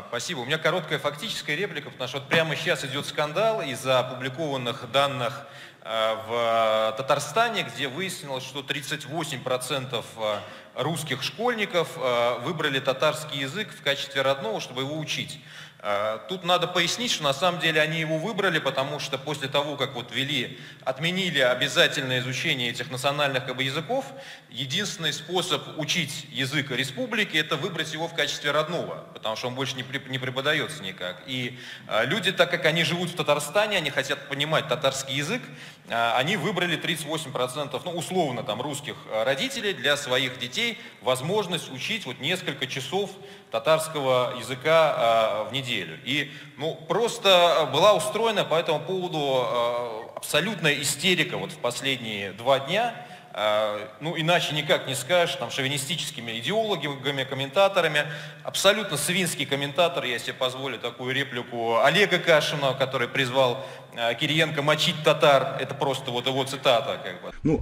Спасибо. У меня короткая фактическая реплика, потому что вот прямо сейчас идет скандал из-за опубликованных данных в Татарстане, где выяснилось, что 38% русских школьников выбрали татарский язык в качестве родного, чтобы его учить. Тут надо пояснить, что на самом деле они его выбрали, потому что после того, как вот отменили обязательное изучение этих национальных языков, единственный способ учить язык республики – это выбрать его в качестве родного, потому что он больше не преподается никак. И люди, так как они живут в Татарстане, они хотят понимать татарский язык, они выбрали 38%, ну, условно, там, русских родителей для своих детей возможность учить вот несколько часов татарского языка в неделю. И, ну, просто была устроена по этому поводу абсолютная истерика вот в последние 2 дня. Ну, иначе никак не скажешь, там, шовинистическими идеологами, комментаторами. Абсолютно свинский комментатор, я себе позволю такую реплику, Олега Кашина, который призвал Кириенко мочить татар. Это просто вот его цитата, как бы. Ну,